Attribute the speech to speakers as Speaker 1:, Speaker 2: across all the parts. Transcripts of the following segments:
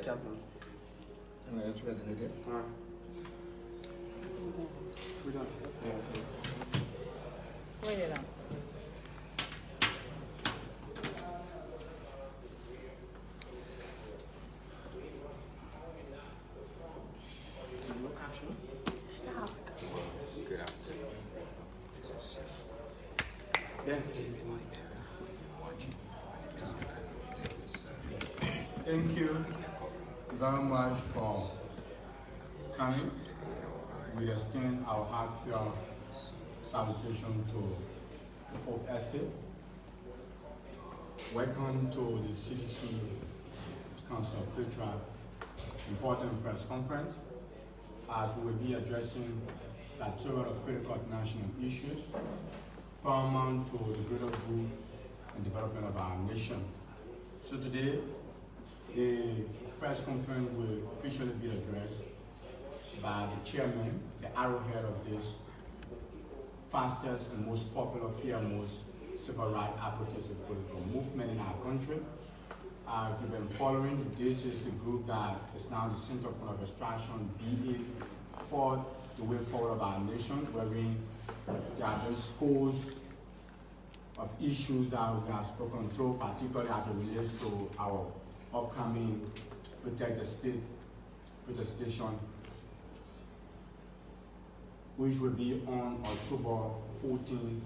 Speaker 1: Chaplain. Alright. We're done.
Speaker 2: Wait it out.
Speaker 1: No caption.
Speaker 2: Stop.
Speaker 3: Good afternoon. This is
Speaker 1: Yeah.
Speaker 4: Thank you very much for coming. We extend our heartfelt salutation to the Fourth Estate. Welcome to the CDC Council of Patriots important press conference, as we will be addressing a plethora of critical national issues paramount to the greater good and development of our nation. So today, the press conference will officially be addressed by the chairman, the arrowhead of this fastest and most popular, foremost civil rights advocacy political movement in our country. If you've been following, this is the group that is now the center point of extraction, be it for the way forward of our nation, wherein there are those scores of issues that we have spoken to, particularly as it relates to our upcoming Protect the State protestation, which will be on October 14th.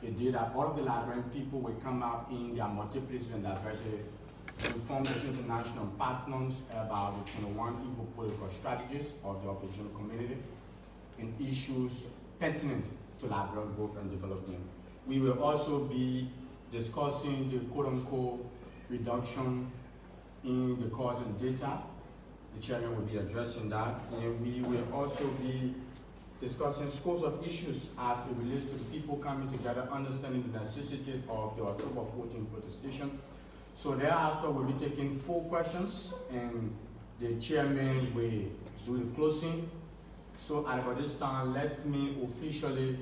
Speaker 4: A day that all of the Liberian people will come out in their multiplicity and diversity to inform the international partners about the 21 evil political strategies of the opposition community and issues pertinent to Liberian growth and development. We will also be discussing the quote-unquote reduction in the cost and data. The chairman will be addressing that, and we will also be discussing scores of issues as it relates to the people coming together, understanding the necessity of the October 14th protestation. So thereafter, we'll be taking 4 questions, and the chairman will do the closing. So at about this time, let me officially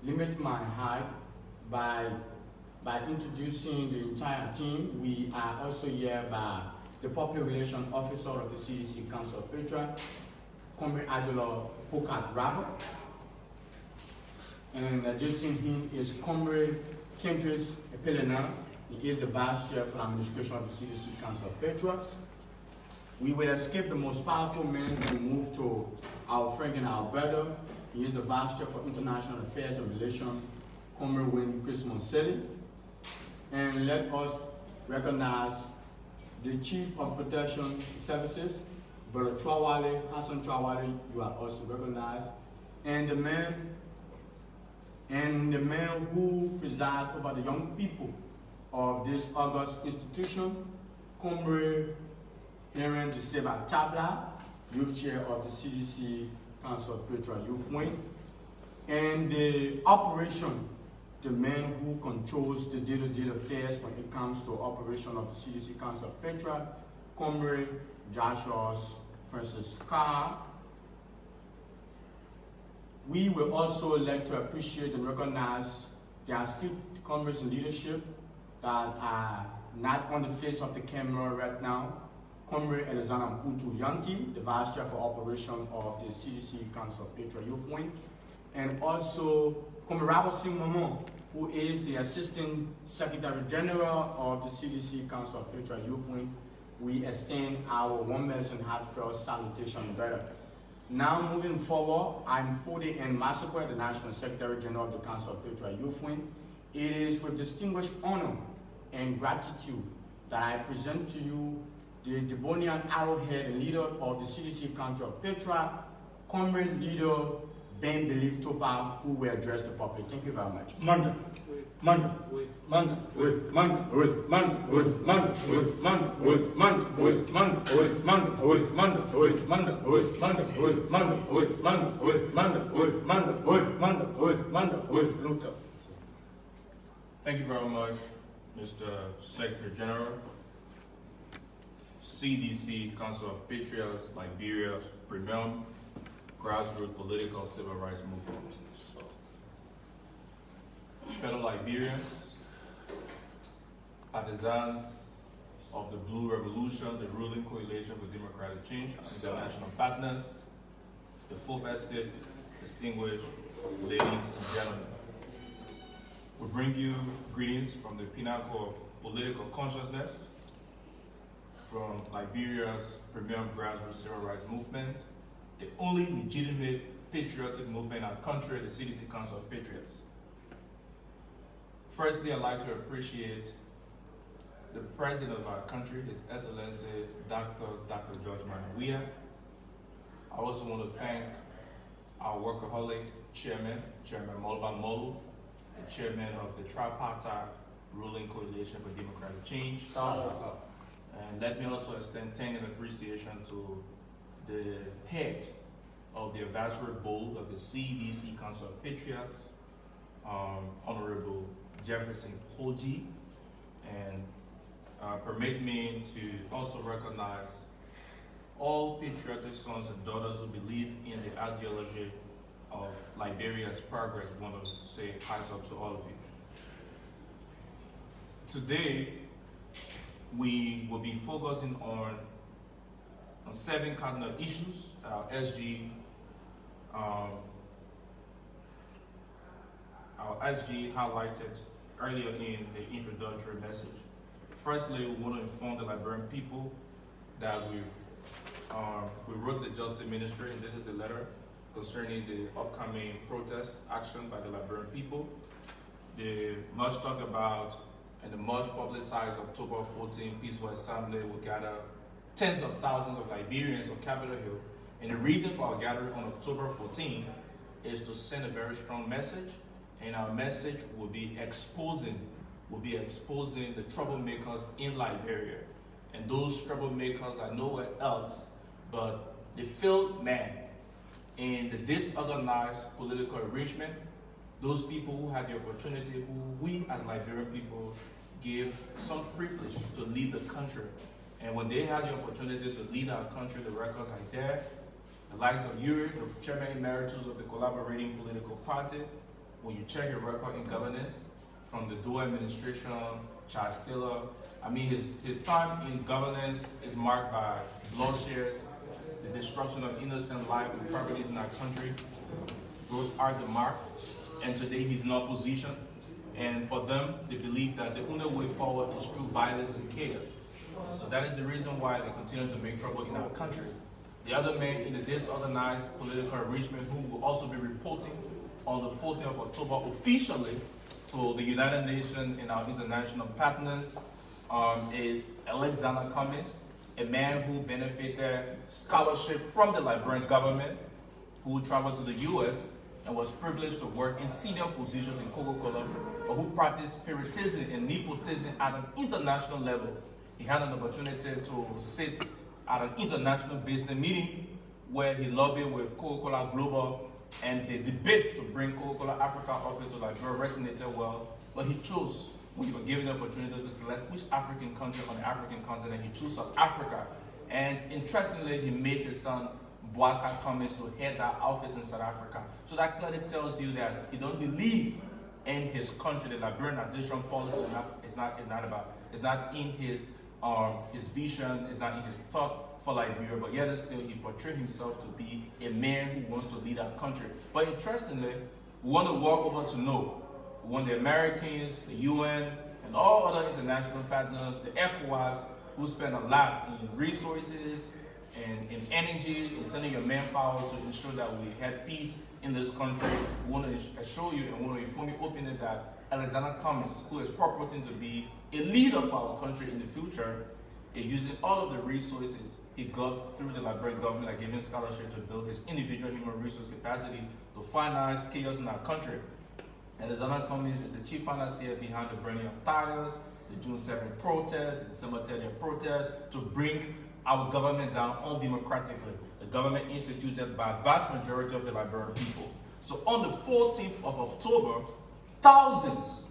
Speaker 4: limit my height by introducing the entire team. We are also here by the Public Relations Officer of the CDC Council of Patriots, Comrade Adela Pokat Rabba, and adjacent him is Comrade Kendris Epelena. He is the Vice Chair for the Administration of the CDC Council of Patriots. We will escape the most powerful man and move to our friend and our brother. He is the Vice Chair for International Affairs and Relations, Comrade Wayne Chris Monselli. And let us recognize the Chief of Protection Services, Brother Trawale, Hassan Trawale, you are also recognized. And the man who presides over the young people of this august institution, Comrade Aaron Deseba Tabla, Youth Chair of the CDC Council of Patriots Youth Wing. And the operation, the man who controls the day-to-day affairs when it comes to operation of the CDC Council of Patriots, Comrade Joshua Francis Carr. We will also like to appreciate and recognize there are still comrades in leadership that are not on the face of the camera right now. Comrade Alexander Mputu Yanti, the Vice Chair for Operations of the CDC Council of Patriots Youth Wing, and also Comrade Robert Singh Mamon, who is the Assistant Secretary General of the CDC Council of Patriots Youth Wing. We extend our warm and heartfelt salutation better. Now moving forward, I'm Fode N. Massacre, the National Secretary General of the Council of Patriots Youth Wing. It is with distinguished honor and gratitude that I present to you the Devonian arrowhead and leader of the CDC Council of Patriots, Comrade Leader Ben Belief Topa, who will address the public. Thank you very much.
Speaker 5: Thank you very much, Mr. Secretary General. CDC Council of Patriots, Liberia's premier grassroots political civil rights movement. Fellow Liberians, partisans, of the Blue Revolution, the ruling coalition for democratic change, international partners, the full vested, distinguished ladies and gentlemen. We bring you greetings from the pinnacle of political consciousness, from Liberia's premier grassroots civil rights movement, the only legitimate patriotic movement in our country, the CDC Council of Patriots. Firstly, I'd like to appreciate the President of our country, His Excellency Dr. George Manawia. I also want to thank our workaholic Chairman Molban Molu, the Chairman of the tripartite ruling coalition for democratic change. And let me also extend thanks and appreciation to the head of the advisory board of the CDC Council of Patriots, Honorable Jefferson Koji, and permit me to also recognize all patriotic sons and daughters who believe in the ideology of Liberia's progress. We want to say hats up to all of you. Today, we will be focusing on 7 cardinal issues our SG highlighted earlier in the introductory message. Firstly, we want to inform the Liberian people that we wrote the Justice Ministry, and this is the letter concerning the upcoming protest action by the Liberian people. The much talked about and the much publicized October 14 Peaceful Assembly will gather tens of thousands of Liberians on Capitol Hill. And the reason for our gathering on October 14 is to send a very strong message, and our message will be exposing the troublemakers in Liberia. And those troublemakers are nowhere else but the failed man in the disorganized political arrangement, those people who had the opportunity, who we as Liberian people gave some privilege to lead the country. And when they had the opportunity to lead our country, the records are there. The likes of Yuri, the Chairman Emeritus of the Collaborating Political Party, when you check your record in governance, from the Doe administration, Charles Taylor, I mean, his time in governance is marked by bloodshed, the destruction of innocent life and properties in our country. Those are the marks. And today he's in opposition. And for them, they believe that the only way forward is through violence and chaos. So that is the reason why they continue to make trouble in our country. The other man in the disorganized political arrangement who will also be reporting on the 14th of October officially to the United Nations and our international partners is Alexander Cummings, a man who benefited scholarship from the Liberian government, who traveled to the US and was privileged to work in senior positions in Coca-Cola, but who practiced favoritism and nepotism at an international level. He had an opportunity to sit at an international business meeting where he lobbied with Coca-Cola Global, and the debate to bring Coca-Cola Africa office to Liberia resonated well, but he chose, when he was given the opportunity to select which African country on the African continent, he chose South Africa. And interestingly, he made his son Boaka Cummings to head that office in South Africa. So that clearly tells you that he don't believe in his country. The Liberianization policy is not in his vision, is not in his thought for Liberia, but yet still he portrayed himself to be a man who wants to lead our country. But interestingly, we want to walk over to know. We want the Americans, the UN, and all other international partners, the ECOWAS, who spend a lot in resources and in energy, in sending your manpower to ensure that we have peace in this country. We want to assure you and want to inform you openly that Alexander Cummings, who is purporting to be a leader for our country in the future, is using all of the resources he got through the Liberian government, like giving scholarship to build his individual human resource capacity to finance chaos in our country. Alexander Cummings is the chief financier behind the burning of tires, the June 7th protests, the December 30th protests, to bring our government down undemocratically. The government instituted by a vast majority of the Liberian people. So on the 14th of October, thousands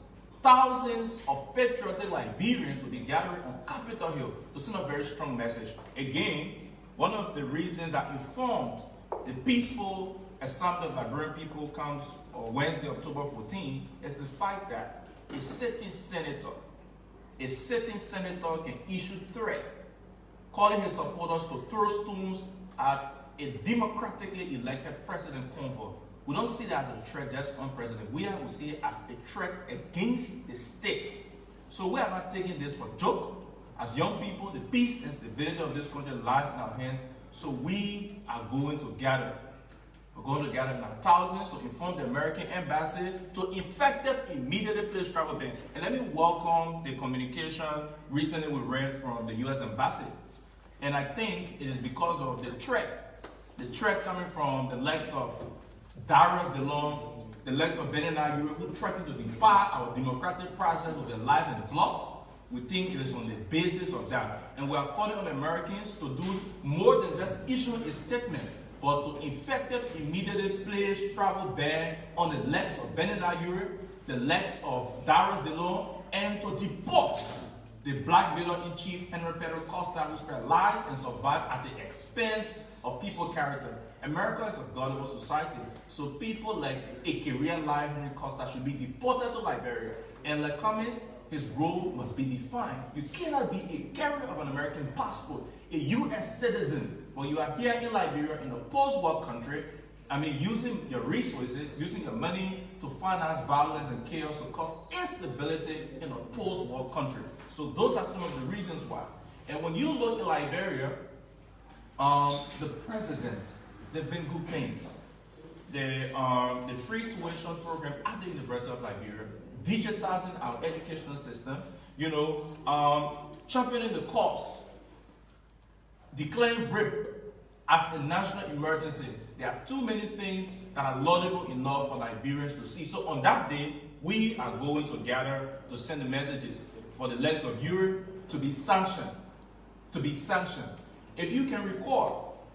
Speaker 5: of patriotic Liberians will be gathering on Capitol Hill to send a very strong message. Again, one of the reasons that informed the peaceful assembly of Liberian people comes on Wednesday, October 14, is the fact that a sitting senator a sitting senator can issue threat, calling his supporters to throw stones at a democratically elected president convoy. We don't see that as a threat just on president. We see it as a threat against the state. So we are not taking this for joke. As young people, the peace and stability of this country lies in our hands. So we are going to gather. We're going to gather in our thousands to inform the American embassy to effective immediately place travel ban. And let me welcome the communication recently we read from the U.S. embassy. And I think it is because of the threat coming from the likes of Darius DeLong, the likes of Benina Yuri, who threatened to defy our democratic process with their life and blood. We think it is on the basis of that. And we are calling on Americans to do more than just issuing a statement, but to effectively immediately place travel ban on the legs of Benina Yuri, the legs of Darius DeLong, and to deport the black builder-in-chief Henry Pedro Costa, who spread lies and survived at the expense of people's character. America is a gullible society, so people like a career like Henry Costa should be deported to Liberia. And like Cummings, his role must be defined. You cannot be a carrier of an American passport, a U.S. citizen, when you are here in Liberia, in a post-war country, using your resources, using your money to finance violence and chaos to cause instability in a post-war country. So those are some of the reasons why. And when you look at Liberia, the president, there have been good things. The free tuition program at the University of Liberia, digitizing our educational system, championing the cause, declaring rape as a national emergency. There are too many things that are laudable enough for Liberians to see. So on that day, we are going to gather to send the messages for the legs of Europe to be sanctioned. If you can recall,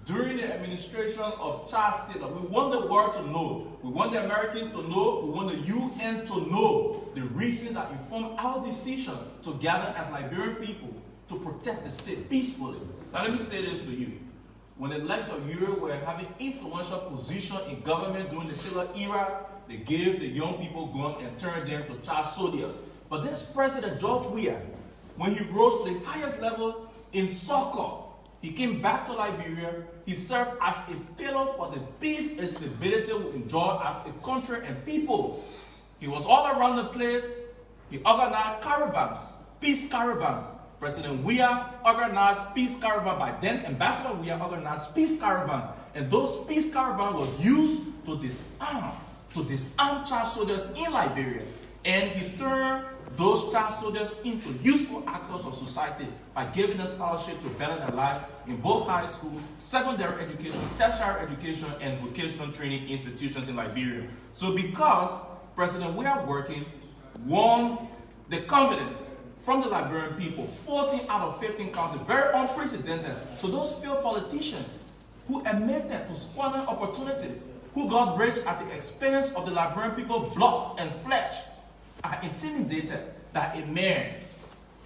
Speaker 5: during the administration of Charles Taylor, we want the world to know, we want the Americans to know, we want the UN to know the reasons that inform our decision to gather as Liberian people to protect the state peacefully. Now let me say this to you. When the legs of Europe were having influential position in government during the Taylor era, they gave the young people guns and turned them to child soldiers. But this President George Weah, when he rose to the highest level in soccer, he came back to Liberia. He served as a pillar for the peace and stability we enjoy as a country and people. He was all around the place. He organized caravans, peace caravans. President Weah organized peace caravan. By then, Ambassador Weah organized peace caravan. And those peace caravan was used to disarm child soldiers in Liberia. And he turned those child soldiers into useful actors of society by giving them scholarship to better their lives in both high school, secondary education, tertiary education, and vocational training institutions in Liberia. So because President Weah working won the confidence from the Liberian people, 14 out of 15 counties, very unprecedented. So those failed politicians who admitted to squandering opportunity, who got rich at the expense of the Liberian people, blocked and fled, are intimidated that a man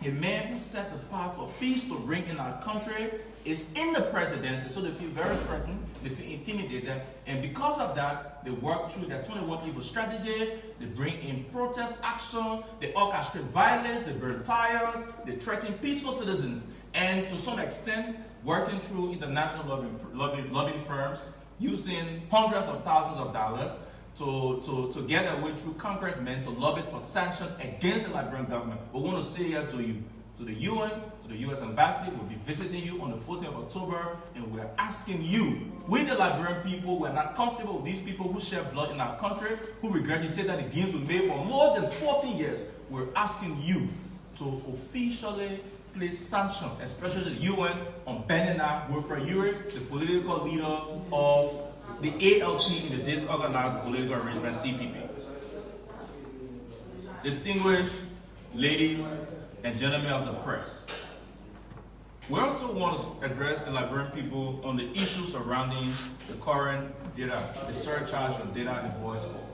Speaker 5: who set the path for peace to reign in our country is in the presidency. So they feel very threatened, they feel intimidated, and because of that, they work through their 21 evil strategy. They bring in protest action, they orchestrate violence, they burn tires, they threaten peaceful citizens, and to some extent, working through international lobbying firms, using hundreds of thousands of dollars to get away through congressmen to lobby for sanctions against the Liberian government. We want to say here to you, to the UN, to the U.S. Embassy, we'll be visiting you on the 14th of October, and we're asking you, we the Liberian people, we're not comfortable with these people who shed blood in our country, who regurgitate the gains we made for more than 14 years. We're asking you to officially place sanctions, especially the UN, on Benina Wilfred Uri, the political leader of the ALP in the disorganized political arrangement CPP. Distinguished ladies and gentlemen of the press, we also want to address the Liberian people on the issues surrounding the current data, the surcharge on data and voice call.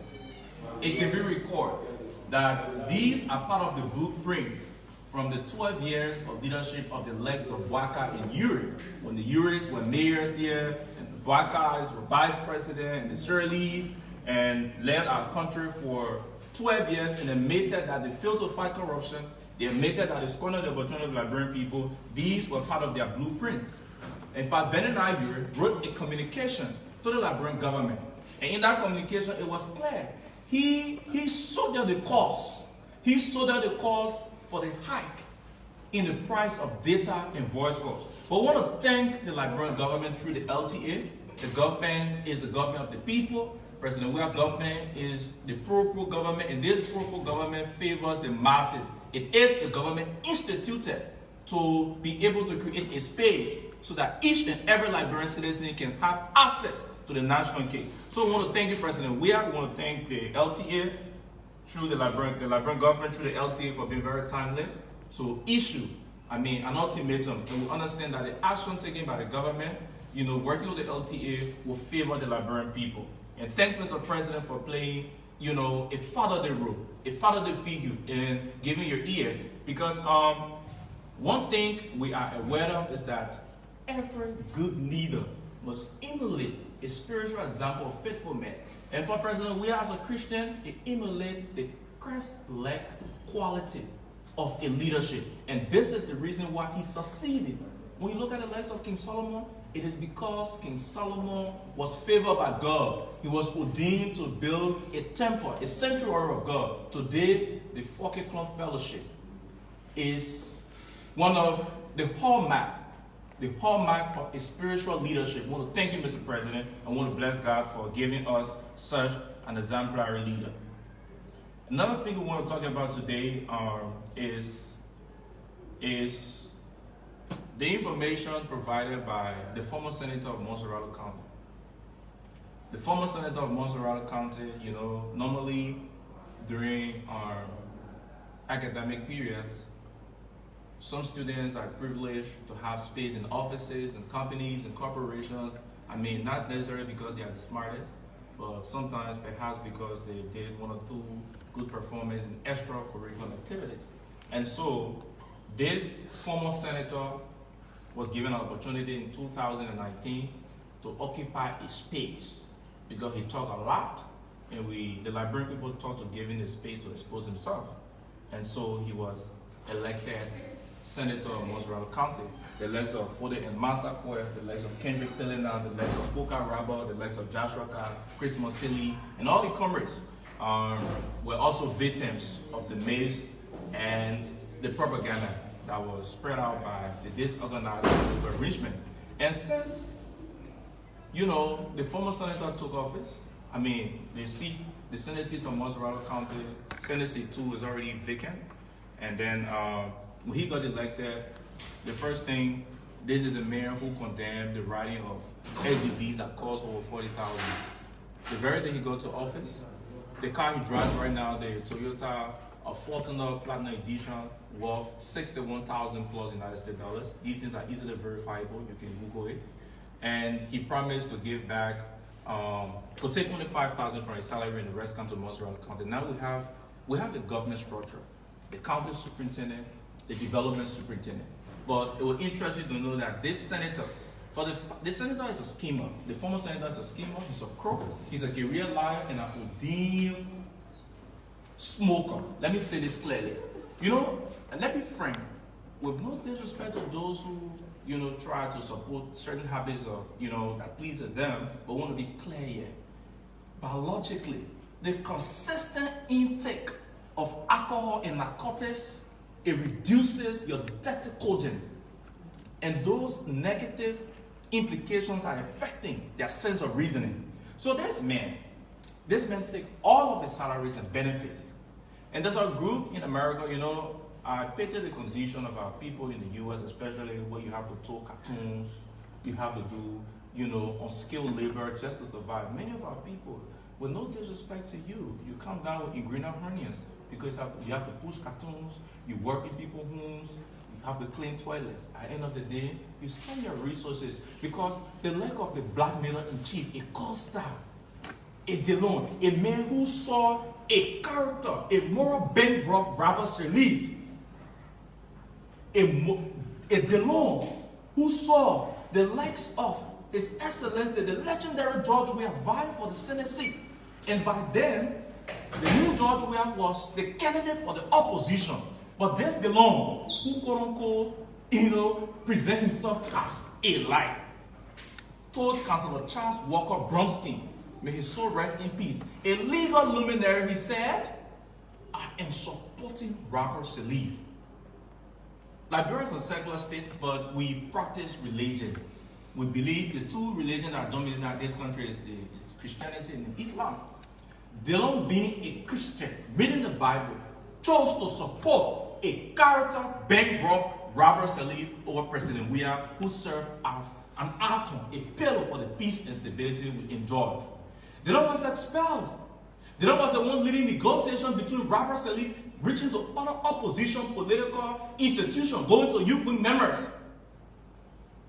Speaker 5: It can be recorded that these are part of the blueprints from the 12 years of leadership of the legs of Bwaka and Uri, when the Uris were mayors here, and the Bwakas were vice president, and the Sirleaf, and led our country for 12 years, and admitted that they failed to fight corruption, They admitted that the squandered the opportunity of Liberian people, these were part of their blueprints. In fact, Benin Ivory wrote a communication to the Liberian government. And in that communication, it was clear. He sold the cause. He sold the cause for the hike in the price of data and voice calls. But we want to thank the Liberian government through the LTA. The government is the government of the people. President Weah's government is the pro-pro government, and this pro-pro government favors the masses. It is the government instituted to be able to create a space so that each and every Liberian citizen can have access to the national cake. So we want to thank you, President Weah. We want to thank the LTA through the Liberian government, through the LTA for being very timely to issue, an ultimatum. And we understand that the action taken by the government, working with the LTA will favor the Liberian people. And thanks, Mr. President, for playing, a fatherly role, a fatherly figure in giving your ears. Because one thing we are aware of is that every good leader must emulate a spiritual example of faithful men. And for President Weah as a Christian, it emulates the Christ-like quality of a leadership. And this is the reason why he succeeded. When you look at the life of King Solomon, it is because King Solomon was favored by God. He was ordained to build a temple, a sanctuary of God. Today, the Foke-Clon Fellowship is one of the hallmark of a spiritual leadership. I want to thank you, Mr. President. I want to bless God for giving us such an exemplary leader. Another thing we want to talk about today is the information provided by the former senator of Montserrat County. The former senator of Montserrat County, normally during our academic periods, some students are privileged to have space in offices and companies and corporations. Not necessarily because they are the smartest, but sometimes perhaps because they did one or two good performance in extracurricular activities. And so this former senator was given an opportunity in 2019 to occupy a space because he talked a lot, and the Liberian people thought to give him a space to expose himself. And so he was elected senator of Montserrat County. The likes of Fode and Masakwe, the likes of Kendrick Pillina, the likes of Poka Raba, the likes of Joshua Ka, Chris Mosili, and all the comrades were also victims of the maze and the propaganda that was spread out by the disorganized group of Richmond. And since, the former senator took office, the Senate seat from Montserrat County, Senate seat 2 is already vacant. And then when he got elected, the first thing, this is a mayor who condemned the riding of SUVs that cost over $40,000. The very day he got to office, the car he drives right now, the Toyota Fortuner Platinum Edition, worth $61,000 plus United States dollars. These things are easily verifiable. You can Google it. And he promised to give back, to take only $5,000 from his salary and the rest come to Montserrat County. Now we have a government structure, the county superintendent, the development superintendent. But it will interest you to know that this senator, the senator is a schemer. The former senator is a schemer. He's a crook. He's a guerrilla liar and an ordained smoker. Let me say this clearly. And let me frank, with no disrespect to those who, try to support certain habits of, that pleases them, but want to be clear here. Biologically, the consistent intake of alcohol and narcotics, it reduces your detective cogen. And those negative implications are affecting their sense of reasoning. So this man take all of the salaries and benefits. And there's a group in America, I pity the condition of our people in the US, especially where you have to tow cartoons, you have to do, unskilled labor just to survive. Many of our people, with no disrespect to you, you come down with inguinal hernias because you have to push cartoons, you work in people's homes, you have to clean toilets. At the end of the day, you sell your resources because the lack of the blackmailer in chief, a Costa, a Delon, a man who saw a character, a moral bank robber's relief, a Delon who saw the likes of His Excellency, the legendary George Weah, vying for the Senate seat. And by then, the new George Weah was the candidate for the opposition. But this DeLong, who quote unquote, present himself as a light, told Councilor Charles Walker Bromstein, may his soul rest in peace, a legal luminary, he said, I am supporting Robert Salif. Liberia is a secular state, but we practice religion. We believe the two religions that are dominant in this country is Christianity and Islam. DeLong, being a Christian, reading the Bible, chose to support a character bank Robert Salif over President Weah, who served as an icon, a pillar for the peace and stability we enjoyed. DeLong was expelled. DeLong was the one leading negotiations between Robert Salif reaching to other opposition political institutions, going to youth wing members,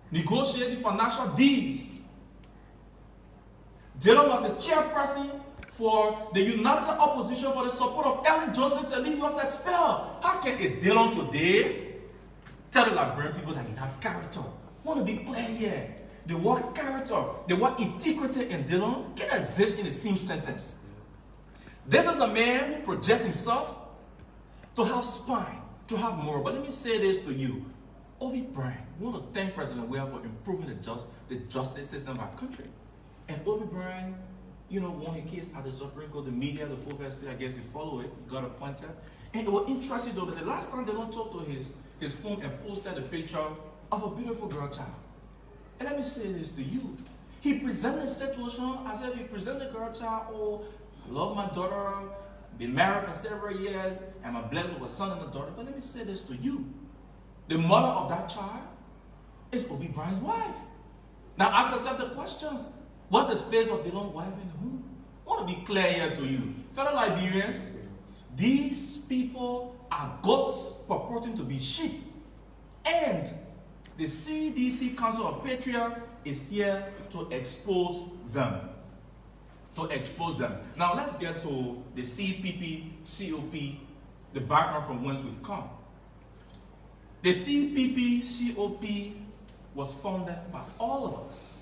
Speaker 5: negotiating financial deals. DeLong was the chairperson for the United Opposition for the support of Ellen Johnson. Salif was expelled. How can a DeLong today tell the Liberian people that you have character? I want to be clear here. The word character, the word integrity in DeLong can exist in the same sentence. This is a man who projects himself to have spine, to have moral. But let me say this to you. Ovi Bryan, we want to thank President Weah for improving the justice system of our country. And Ovi Bryan, won his case at the Supreme Court, the media, the full festival, I guess you follow it, you got appointed. And it was interesting though that the last time they don't talk to his phone and posted a picture of a beautiful girl child. And let me say this to you. He presented the situation as if he presented the girl child, oh, I love my daughter, been married for several years, and I'm blessed with a son and a daughter. But let me say this to you. The mother of that child is Ovi Bryan's wife. Now ask yourself the question, what's the space of DeLong's wife in the home? I want to be clear here to you. Fellow Liberians, these people are goats purporting to be sheep. And the CDC Council of Patriots is here to expose them. Now let's get to the CPP CoP, the background from whence we've come. The CPP CoP was founded by all of us.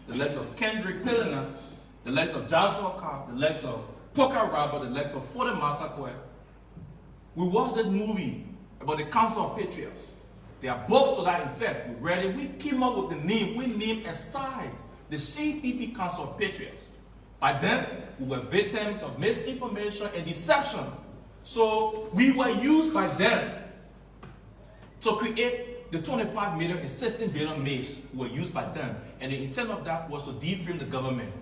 Speaker 5: The likes of Kendrick Pillina, the likes of Joshua Cobb, the likes of Poker Robert, the likes of Fode Masakwe. We watched this movie about the Council of Patriots. There are books to that effect. We read it. We came up with the name. We named and styled the CPP Council of Patriots. By then, we were victims of misinformation and deception. So we were used by them to create the 25 million and 16 billion mails were used by them. And the intent of that was to defame the government.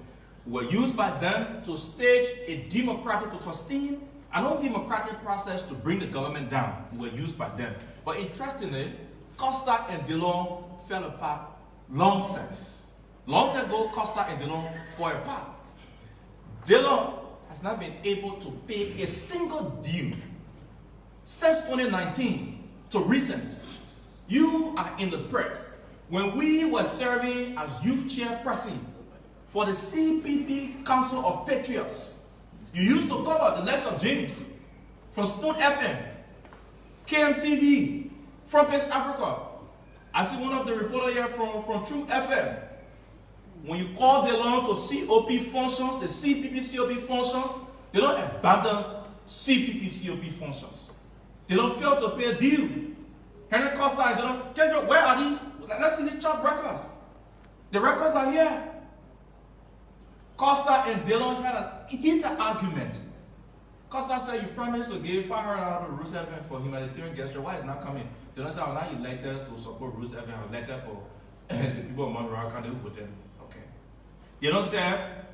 Speaker 5: We were used by them to stage a democratic, to sustain an undemocratic process to bring the government down. We were used by them. But interestingly, Costa and DeLong fell apart long since. Long ago, Costa and DeLong fell apart. DeLong has not been able to pay a single due since 2019 to recent. You are in the press. When we were serving as youth chairperson for the CPP Council of Patriots, you used to cover the likes of James from Spoon FM, KMTV, Front Page Africa. I see one of the reporters here from True FM. When you call DeLong to COP functions, the CPP COP functions, they don't abandon CPP COP functions. They don't fail to pay a due. Henry Costa and DeLong, Kendrick, where are these? Let's see the chart records. The records are here. Costa and DeLong had a heated argument. Costa said, you promised to give $500 to Roos FM for humanitarian gesture. Why is it not coming? DeLong said, now you elected to support Roos FM. I'm elected for the people of Monroe County who voted. Okay. DeLong said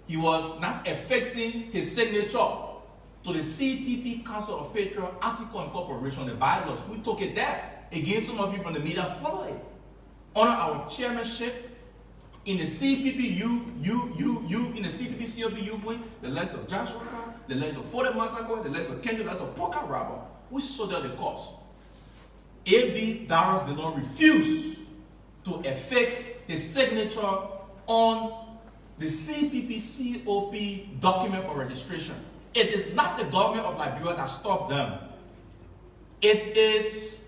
Speaker 5: he was not affixing his signature to the CPP Council of Patriots article incorporation, the bylaws. We took it there. Again, some of you from the media follow it. Under our chairmanship, in the CPP, in the CPP COP youth wing, the likes of Joshua Cobb, the likes of Fode Masakwe, the likes of Kendrick, the likes of Poker Robert, we saw that the cause. A.B. Darius DeLong refused to affix his signature on the CPP CoP document for registration. It is not the government of Liberia that stopped them. It is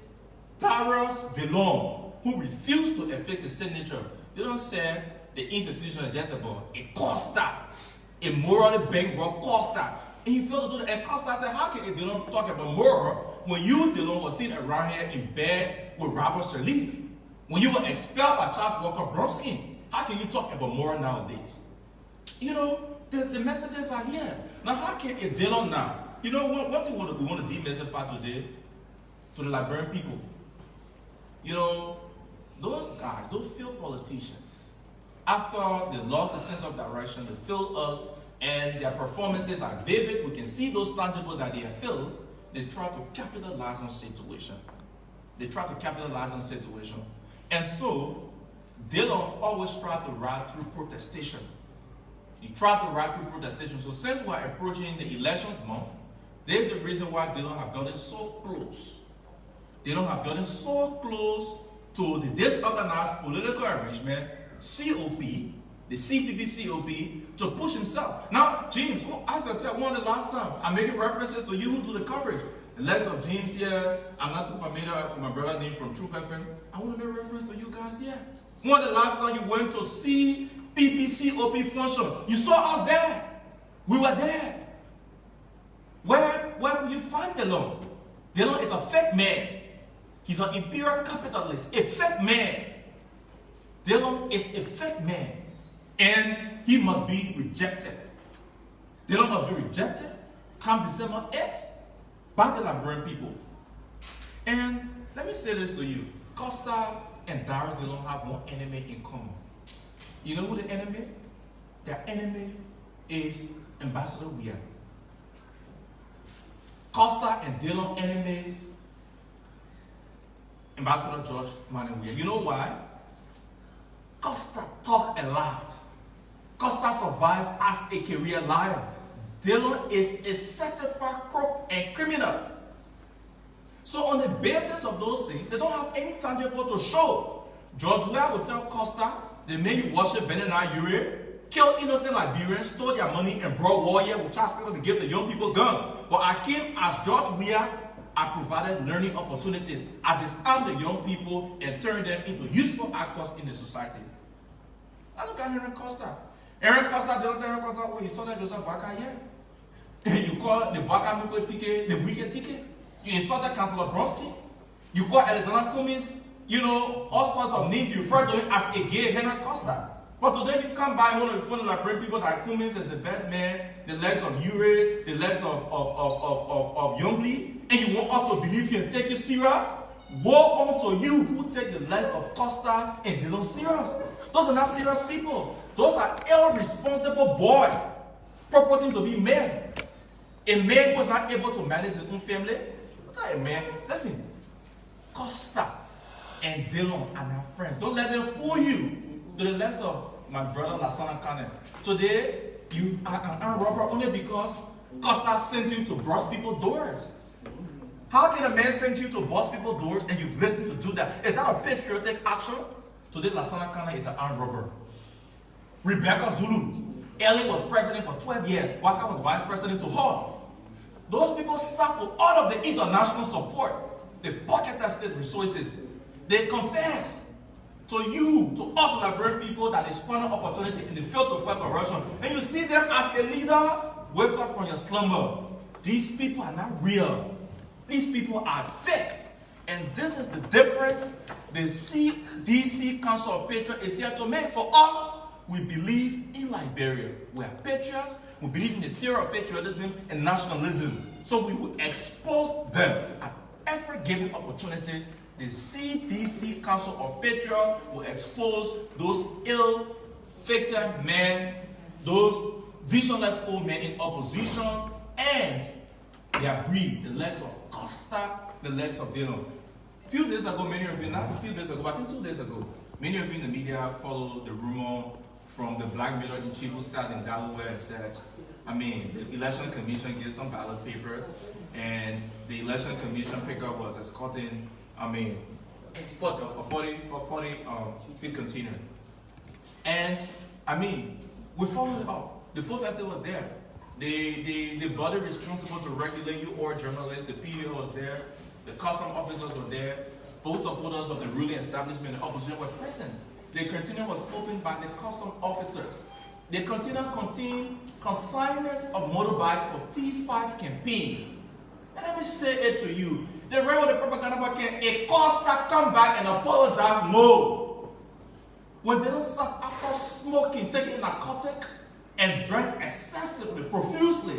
Speaker 5: Darius DeLong who refused to affix his signature. They don't say the institution is just about a Costa, a morally bankrupt Costa, And he failed to do that. And Costa said, how can Dillon talk about murder when you, Dillon, was sitting around here in bed with Robert Sirleaf? When you were expelled by Charles Walker Bromsky? How can you talk about murder nowadays? You know, the messages are here. Now, how can a Dillon now? You know, one thing we want to demystify today to the Liberian people. You know, those guys, those failed politicians, after they lost a sense of direction, they failed us, and their performances are vivid. We can see those tangible that they have failed. They try to capitalize on situation. They try to capitalize on situation. And so, Dillon always tried to ride through protestation. He tried to ride through protestation. So since we're approaching the elections month, there's the reason why Dillon have gotten so close. Dillon have gotten so close to the disorganized political arrangement, COP, the CPP COP, to push himself. Now, James, as I said one the last time, I'm making references to you who do the coverage. The likes of James here, I'm not too familiar with my brother named from Truth FM. I want to make reference to you guys here. When the last time you went to CPP COP function, you saw us there. We were there. Where will you find Dillon? Dillon is a fake man. He's an imperial capitalist, a fake man. Dillon is a fake man. And he must be rejected. Dillon must be rejected come December 8th by the Liberian people. And let me say this to you. Costa and Darius Dillon have one enemy in common. You know who the enemy? Their enemy is Ambassador Weah. Costa and Dillon enemies, Ambassador George Manuel Weah. You know why? Costa talk a lot. Costa survived as a career liar. Dillon is a certified crook and criminal. So on the basis of those things, they don't have any tangible to show. George Weah will tell Costa, they made you worship Benin Ure, killed innocent Liberians, stole their money, and brought warrior with Charles to give the young people gun. But I came as George Weah. I provided learning opportunities. I disarmed the young people and turned them into useful actors in the society. Now look at Henry Costa. Henry Costa, they don't tell Henry Costa, oh, you saw that Joseph Baka here. You call the Baka people ticket, the wicked ticket. You insulted Councilor Bromsky. You call Alexander Cummings, you know, all sorts of names. You refer to him as a gay Henry Costa. But today you come by one of the phone Liberian people that Cummings is the best man, the legs of Ure, the legs of Youngly, and you want us to believe you and take you serious? Woe unto you who take the legs of Costa and Dillon serious. Those are not serious people. Those are irresponsible boys purporting to be men. A man who is not able to manage his own family. Look at a man. Listen, Costa and Dillon are not friends. Don't let them fool you. To the legs of my brother Lassana Kane. Today, you are an armed robber only because Costa sent you to bust people's doors. How can a man send you to bust people's doors and you listen to do that? Is that a patriotic action? Today, Lassana Kane is an armed robber. Rebecca Zulu. Ellie was president for 12 years. Waka was vice president to her. Those people sat with all of the international support. They pocketed state resources. They confess to you, to us Liberian people, that they squander opportunity in the field of fight corruption. And you see them as a leader, wake up from your slumber. These people are not real. These people are fake. And this is the difference the CDC Council of Patriots is here to make. For us, we believe in Liberia. We are patriots. We believe in the theory of patriotism and nationalism. So we will expose them at every given opportunity. The CDC Council of Patriots will expose those ill-fated men, those visionless old men in opposition, and their breed, the legs of Costa, the legs of Dillon. A few days ago, many of you, not a few days ago, but I think 2 days ago, many of you in the media followed the rumor from the black military chief who sat in Delaware and said, the election commission gave some ballot papers, and the election commission pickup was escorting 40 speed container. And we followed it up. The full festival was there. The body responsible to regulate you or journalists, the PA was there, the custom officers were there, both supporters of the ruling establishment and opposition were present. The container was opened by the custom officers. The container contained consignments of motorbike for T5 campaign. And let me say it to you. The rest of the propaganda can a Costa come back and apologize? No. When they don't stop after smoking, taking narcotic, and drank excessively, profusely,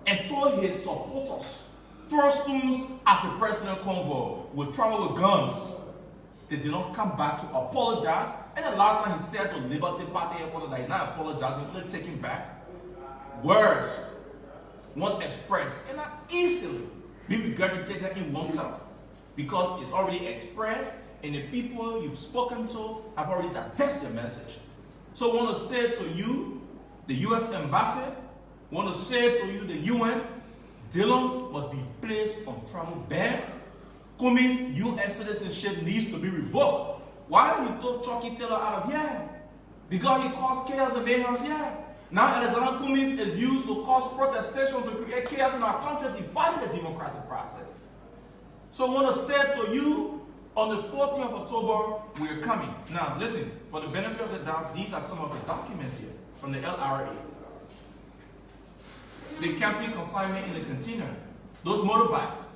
Speaker 5: and told his supporters, throw stones at the president convoy, will travel with guns. They did not come back to apologize. And the last time he said to Liberty Party headquarters that he's not apologizing, only taking back words once expressed and not easily be regurgitated in oneself, because it's already expressed and the people you've spoken to have already digested the message. So I want to say to you, the U.S. Embassy, I want to say to you, the UN, Dillon must be placed on travel ban. Kumi's U.S. citizenship needs to be revoked. Why you took Chucky Taylor out of here? Because he caused chaos and mayhem here. Now Alexander Cummings is used to cause protestation to create chaos in our country, dividing the democratic process. So I want to say to you, on the 14th of October, we're coming. Now listen, for the benefit of the doubt, these are some of the documents here from the LRA. The campaign consignment in the container, those motorbikes,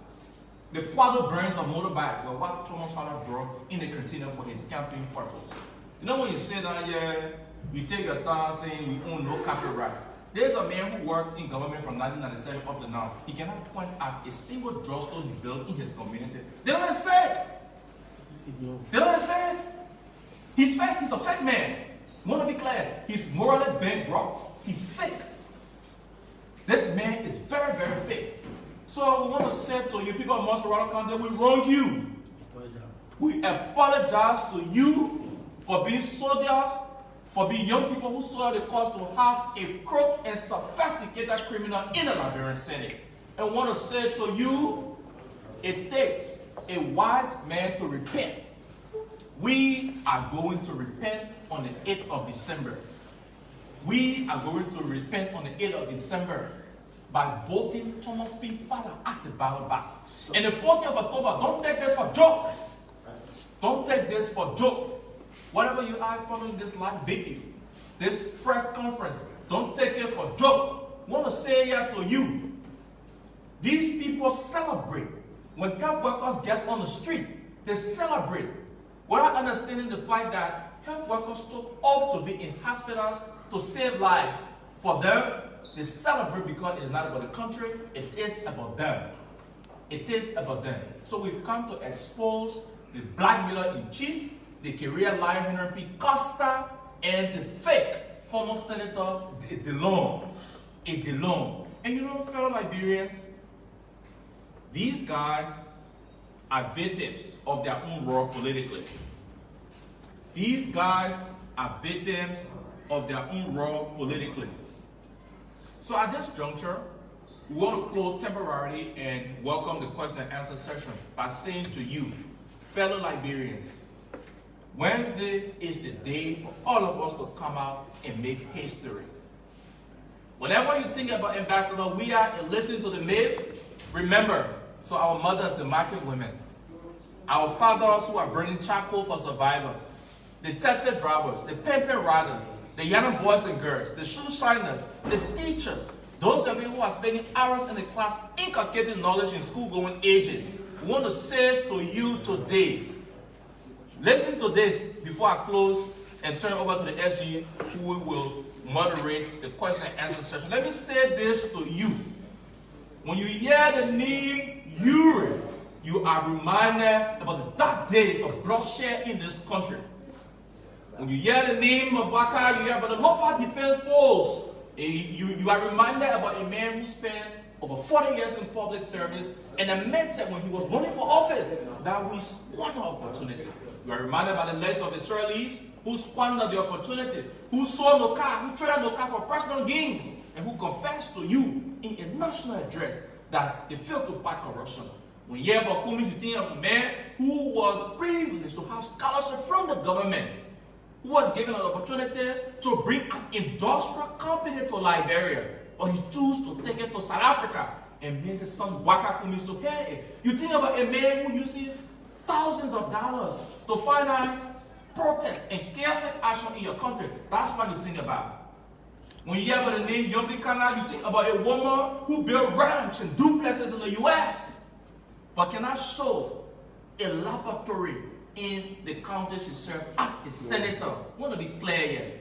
Speaker 5: the quadruple brands of motorbikes were what Thomas Fowler brought in the container for his campaign purpose. You know when you say that, yeah, you take your time saying we own no copyright. There's a man who worked in government from 1997 up to now. He cannot point out a single drugstore he built in his community. They don't expect. They don't expect. He's fake. He's a fake man. I want to be clear. He's morally bankrupt. He's fake. This man is very, very fake. So we want to say to you, people of Montserrat County, we wrong you. We apologize to you for being soldiers, for being young people who saw the cause to have a crooked and sophisticated criminal in the Liberian Senate. And want to say to you, it takes a wise man to repent. We are going to repent on the 8th of December. We are going to repent on the 8th of December by voting Thomas P. Fowler at the ballot box. And the 14th of October, don't take this for joke. Don't take this for joke. Whatever you are following this live video, this press conference, don't take it for joke. I want to say here to you, these people celebrate. When health workers get on the street, they celebrate. Without understanding the fact that health workers took off to be in hospitals to save lives. For them, they celebrate because it is not about the country, it is about them. It is about them. So we've come to expose the blackmailer in chief, the career liar Henry P. Costa, and the fake former Senator Dillon. And you know, fellow Liberians, these guys are victims of their own world politically. These guys are victims of their own world politically. So at this juncture, we want to close temporarily and welcome the question and answer session by saying to you, fellow Liberians, Wednesday is the day for all of us to come out and make history. Whenever you think about Ambassador, we are and listen to the myths, remember, to our mothers, the market women, our fathers who are burning charcoal for survivors, the taxi drivers, the pimping riders, the young boys and girls, the shoe shiners, the teachers, those of you who are spending hours in the class inculcating knowledge in school-going ages. We want to say to you today, listen to this before I close and turn over to the SG who will moderate the question and answer session. Let me say this to you. When you hear the name Uri, you are reminded about the dark days of bloodshed in this country. When you hear the name of Waka, you hear about the Lofa Defense Force. You are reminded about a man who spent over 40 years in public service and admitted when he was running for office that we squandered opportunity. You are reminded by the lives of Israelis who squandered the opportunity, who sold no car, who traded no car for personal gains, and who confessed to you in a national address that they failed to fight corruption. When you hear about Kumi, you think of a man who was privileged to have scholarship from the government, who was given an opportunity to bring an industrial company to Liberia, but he chose to take it to South Africa and made his son Waka Kumis to pay it. You think about a man who used thousands of dollars to finance protests and chaotic action in your country. That's what you think about. When you hear about the name Young Buchanan, you think about a woman who built ranch and duplexes in the U.S. But can I show a laboratory in the county she served as a senator? I want to be clear here.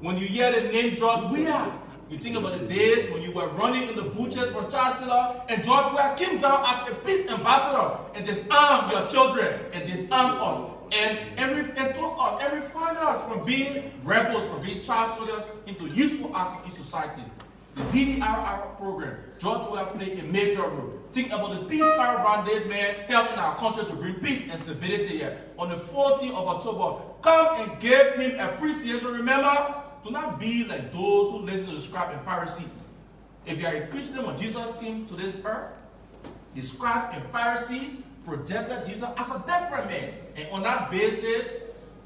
Speaker 5: When you hear the name George Weah, you think about the days when you were running in the butchers for Chancellor, and George Weah came down as a peace ambassador and disarmed your children and disarmed us and took us and refined us from being rebels, from being child soldiers into useful actors in society. The DDRR program, George Weah played a major role. Think about the peace caravan days, man, helping our country to bring peace and stability here. On the 14th of October, come and give him appreciation. Remember, do not be like those who listen to the scribes and Pharisees. If you are a Christian when Jesus came to this earth, the scribes and Pharisees projected Jesus as a different man. And on that basis,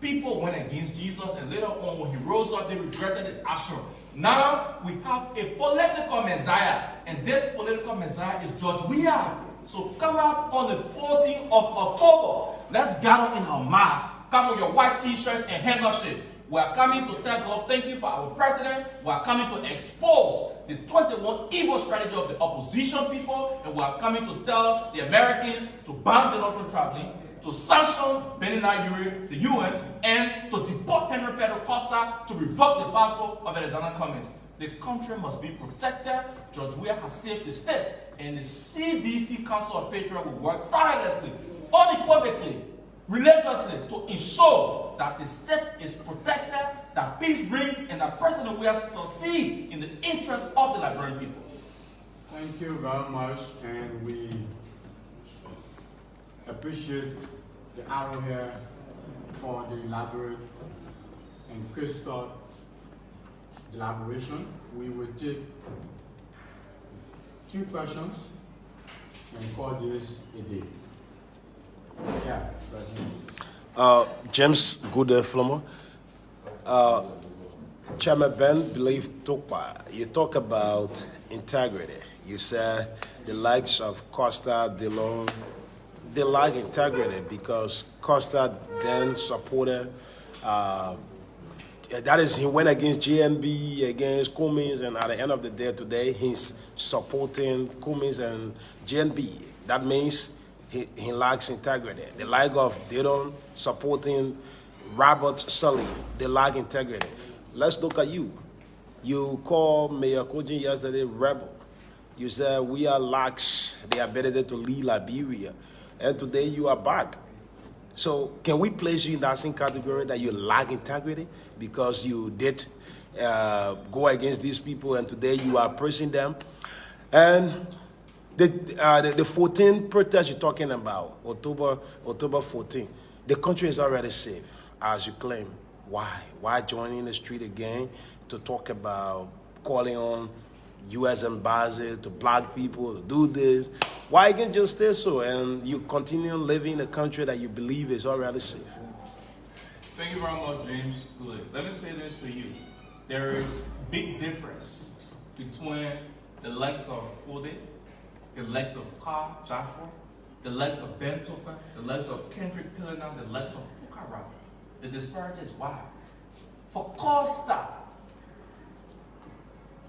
Speaker 5: people went against Jesus, and later on when he rose up, they regretted the action. Now we have a political Messiah, and this political Messiah is George Weah. So come out on the 14th of October. Let's gather in our mass. Come with your white t-shirts and handkerchief. We are coming to tell God, thank you for our president. We are coming to expose the 21 evil strategy of the opposition people, and we are coming to tell the Americans to ban the North from traveling, to sanction Benin, the UN, and to deport Henry Pedro Costa, to revoke the passport of Alexander Cummings. The country must be protected. George Weah has saved the state, and the CDC Council of Patriots will work tirelessly, unequivocally, relentlessly to ensure that the state is protected, that peace reigns, and that President Weah succeed in the interest of the Liberian people.
Speaker 4: Thank you very much, and we appreciate the arrow here for the elaborate and crystal elaboration. We will take 2 questions and call this a day. Yeah,
Speaker 2: James Goode Flomo. Chairman Ben Believe Tokpa, you talk about integrity. You said the likes of Costa, Dillon, they lack integrity because Costa then supported, that is, he went against GNB, against Cummings, and at the end of the day today, he's supporting Cummings and GNB. That means he lacks integrity. The like of Dillon supporting Robert Sully, they lack integrity. Let's look at you. You called Mayor Kojin yesterday rebel. You said we are lax the ability to lead Liberia. And today you are back. So can we place you in that same category that you lack integrity because you did go against these people and today you are praising them? And the 14 protests you're talking about, October 14, the country is already safe, as you claim. Why? Why joining the street again to talk about calling on U.S. embassy to black people to do this? Why you can just stay so and you continue living in a country that you believe is already safe?
Speaker 5: Thank you very much, James. Good. Let me say this to you. There is big difference between the likes of Fode, the likes of Carl Joshua, the likes of Ben Tucker, the likes of Kendrick Pillina, the likes of Pukara. The disparity is wide. For Costa,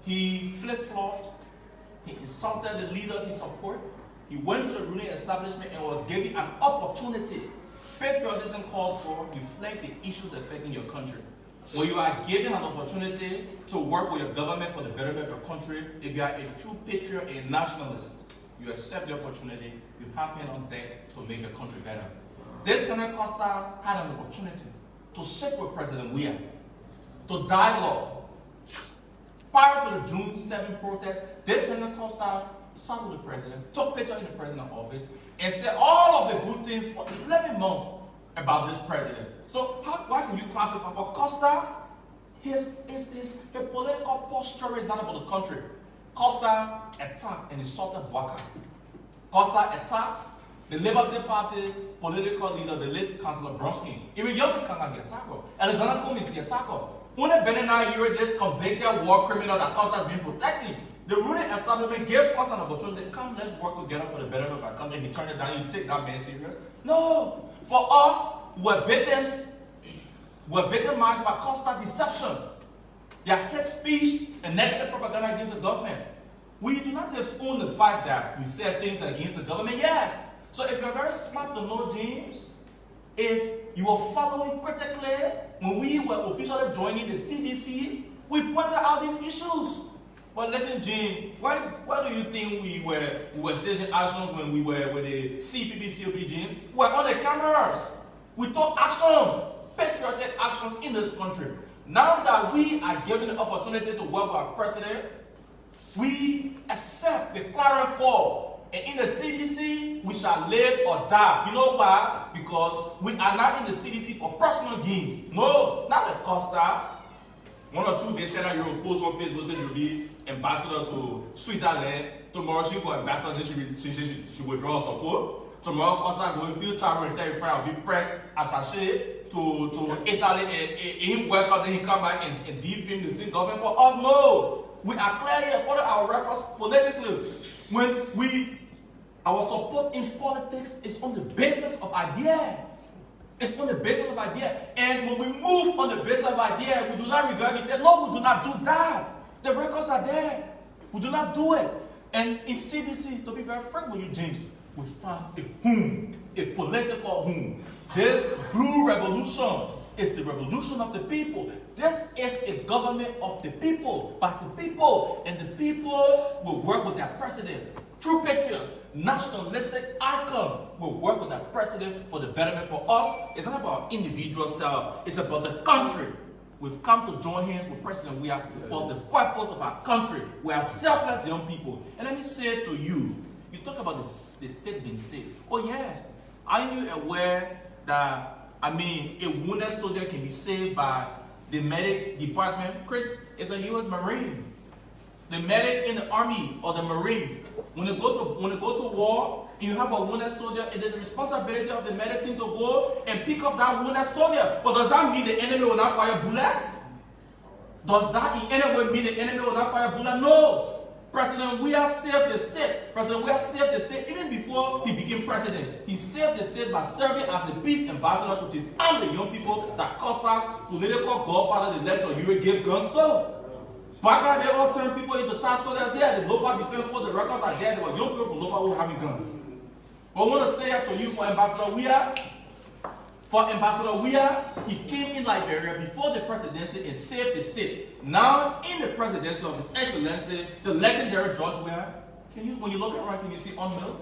Speaker 5: he flip-flopped, he insulted the leaders he supported, he went to the ruling establishment and was given an opportunity. Patriotism calls for reflect the issues affecting your country. When you are given an opportunity to work with your government for the betterment of your country, if you are a true patriot, a nationalist, you accept the opportunity, you have hand on deck to make your country better. This Henry Costa had an opportunity to sit with President Weah, to dialogue. Prior to the June 7 protest, this Henry Costa sat with the president, took pictures in the president's office, and said all of the good things for 11 months about this president. So why can you classify for Costa? His political posture is not about the country. Costa attacked and insulted Bwaka. Costa attacked the Liberty Party political leader, the late Councilor Bronsky. Even young people can get attacked. Alexander Cummings the attacker. When the Benin hear this convicted war criminal that Costa has been protecting, the ruling establishment gave Costa an opportunity. Come, let's work together for the betterment of our country. He turned it down. You take that man serious? No. For us, we're victims. We're victimized by Costa deception. Their hate speech and negative propaganda against the government. We do not just own the fact that we said things against the government, yes. So if you're very smart to know, James, if you were following critically when we were officially joining the CDC, we pointed out these issues. But listen, James, why do you think we were staging actions when we were with the COP, James? We're on the cameras. We took actions, patriotic action in this country. Now that we are given the opportunity to work with our president, we accept the clarion call. And in the CDC, we shall live or die. You know why? Because we are not in the CDC for personal gains. No, not the Costa. 1 or 2 days later, you will post on Facebook saying you'll be ambassador to Switzerland. Tomorrow she will ambassador, then she will withdraw support. Tomorrow Costa will feel travel and tell you will be press attaché to Italy and he work out, then he come back and defame the same government for us. No. We are clear here for our records politically. When our support in politics is on the basis of idea. It's on the basis of idea. And when we move on the basis of idea, we do not regurgitate. No, we do not do that. The records are there. We do not do it. And in CDC, to be very frank with you, James, we found a political whom. This blue revolution is the revolution of the people. This is a government of the people, by the people, and the people will work with their president. True patriots, nationalistic icon will work with their president for the betterment for us. It's not about individual self, it's about the country. We've come to join hands with President We are for the purpose of our country. We are selfless young people. And let me say to you, you talk about the state being safe. Oh yes, are you aware that, a wounded soldier can be saved by the medic department? Chris is a U.S. Marine. The medic in the army or the Marines, when they go to war, and you have a wounded soldier, it is the responsibility of the medic team to go and pick up that wounded soldier. But does that mean the enemy will not fire bullets? Does that in any way mean the enemy will not fire bullets? No. President We are saved the state. President We are saved the state even before he became president. He saved the state by serving as a peace ambassador to disarm the young people that Costa, political godfather, the legs of Europe, gave guns to. Back they all turned people into child soldiers here. The Lofa Defense Force, the records are there. There were young people from Lofa who were having guns. But I want to say that to you for Ambassador Weah. For Ambassador Weah, he came in Liberia before the presidency and saved the state. Now, in the presidency of His Excellency, the legendary George Weah, when you look around, can you see UNMIL?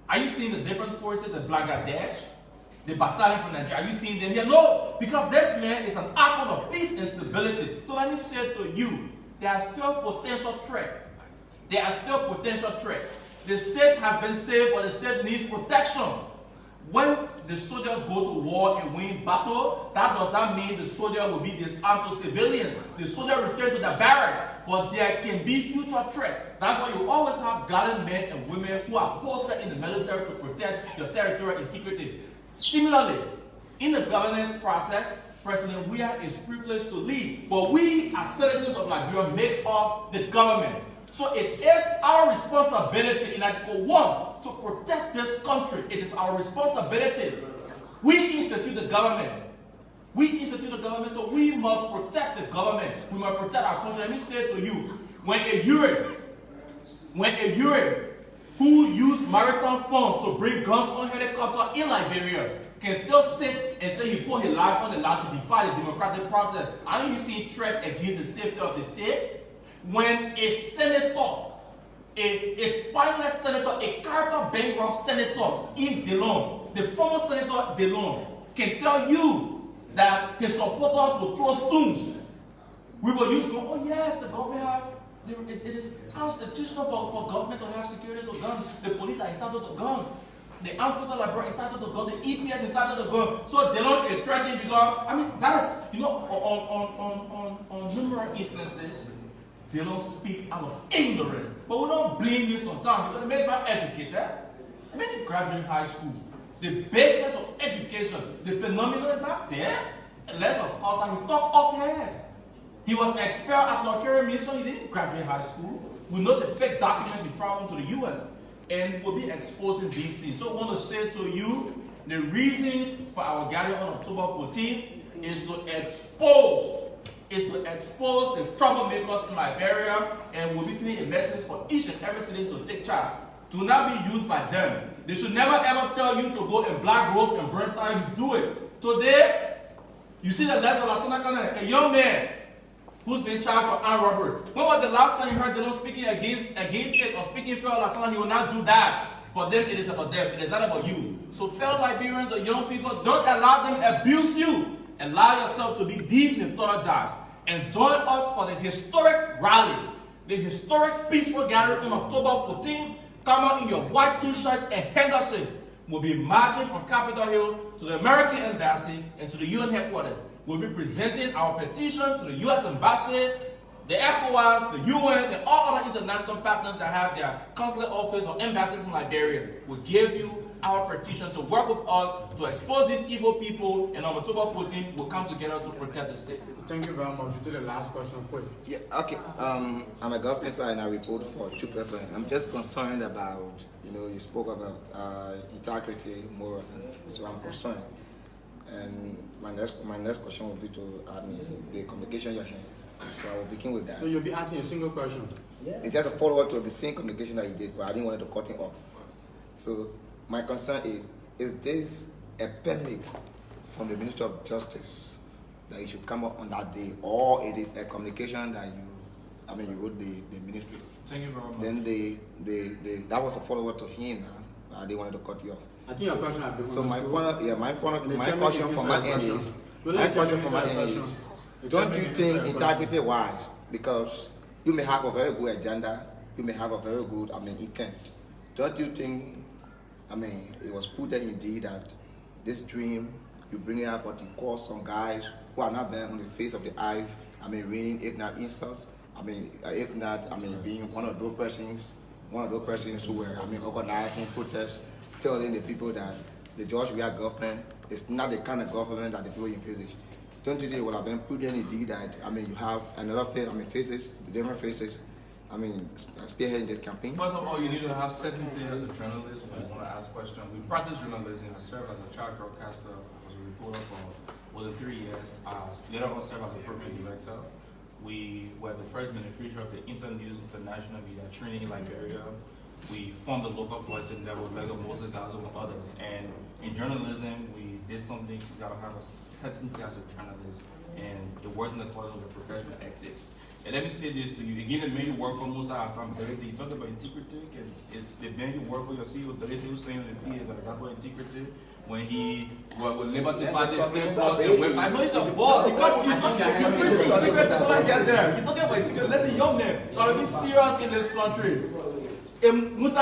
Speaker 5: Are you seeing the different forces, the Bangladesh, the battalion from Nigeria? Are you seeing them here? No, because this man is an icon of peace and stability. So let me say to you, there are still potential threat. There are still potential threat. The state has been saved, but the state needs protection. When the soldiers go to war and win battle, that does not mean the soldier will be disarmed to civilians. The soldier return to the barracks, but there can be future threat. That's why you always have gallant men and women who are posted in the military to protect your territorial integrity. Similarly, in the governance process, President Weah is privileged to lead, but we as citizens of Liberia make up the government. So it is our responsibility in Article 1 to protect this country. It is our responsibility. We institute the government. So we must protect the government. We must protect our country. Let me say to you, when a Europe who use maritime funds to bring guns on helicopter in Liberia can still sit and say he put his life on the line to defy the democratic process, are you seeing threat against the safety of the state? When a senator, a spineless senator, a character bankrupt senator in Delon, the former senator Delon, can tell you that his supporters will throw stones. We will use guns. Oh yes, the government has, it is constitutional for government to have security for guns. The police are entitled to guns. The armed forces are entitled to guns. The EPS is entitled to guns. So Delon can threaten because, that is, on numerous instances, they don't speak out of ignorance. But we don't blame you sometimes because the man is not educated. The man is graduating high school. The basis of education, the phenomenon is not there. Unless, of course, he talk offhand. He was expelled at North Carolina, so he didn't graduate high school. We know the fake documents he traveled to the U.S. and will be exposing these things. So I want to say to you, the reasons for our gathering on October 14th is to expose is to expose the troublemakers in Liberia, and we'll be sending a message for each and every citizen to take charge. Do not be used by them. They should never ever tell you to go and black roast and burn down. You do it. Today, you see the last of a young man who's been charged for armed robbery. When was the last time you heard them speaking against it or speaking for Lasana? He will not do that. For them, it is about them. It is not about you. So fellow Liberians, the young people, don't allow them to abuse you. Allow yourself to be deeply mythologized. And join us for the historic rally, the historic peaceful gathering on October 14th. Come out in your white t-shirts and handkerchief. We'll be marching from Capitol Hill to the American Embassy and to the UN headquarters. We'll be presenting our petition to the US Embassy, the ECOWAS, the UN, and all other international partners that have their consulate office or embassies in Liberia. We'll give you our petition to work with us to expose these evil people, and on October 14th, we'll come together to protect the state.
Speaker 4: Thank you very much. You did the last question quick.
Speaker 3: Yeah, okay. I'm Augustine sir, and I report for two persons. I'm just concerned about, you spoke about integrity, morals, and so I'm concerned. And my next question will be to the communication you have. So I will begin with that.
Speaker 4: So you'll be asking a single question.
Speaker 3: It's just a follow-up to the same communication that you did, but I didn't want to cut him off. So my concern is this a permit from the Ministry of Justice that you should come up on that day, or it is a communication that you wrote the ministry?
Speaker 5: Thank you very much.
Speaker 3: Then that was a follow-up to him. I didn't want to cut you off.
Speaker 4: I think your question has been
Speaker 3: So my question from my end is, don't you think integrity-wise, because you may have a very good agenda, you may have a very good intent, don't you think it was prudent indeed that this dream you bring it up, but you call some guys who are not there on the face of the earth, raining if not insults, if not being one of those persons who were organizing protests, telling the people that the George Weah government is not the kind of government that the people envisage. Don't you think it would have been prudent indeed that you have another faces, the different faces, spearheading this campaign?
Speaker 5: First of all, you need to have certainty as a journalist when you want to aask questions. We practice journalism. I served as a child broadcaster, as a reporter for more than 3 years. Later on, served as a program director. We were the first beneficiary of the Internews International Media Training in Liberia. We formed the local voice in level, Moses Gazo and others. And in journalism, we did something, you gotta have a certainty as a journalist. And the words in the code of the professional ethics. And let me say this to you. Again, the man you work for Musa Assam Dorite, you talk about integrity, and is the man you work for your CEO Dorite who's saying in the field that that's about integrity? When he with Liberty Party, I know he's a boss. He can't. You preach integrity, that's what I get there. You're talking about integrity. Let's say young men gotta be serious in this country. Musa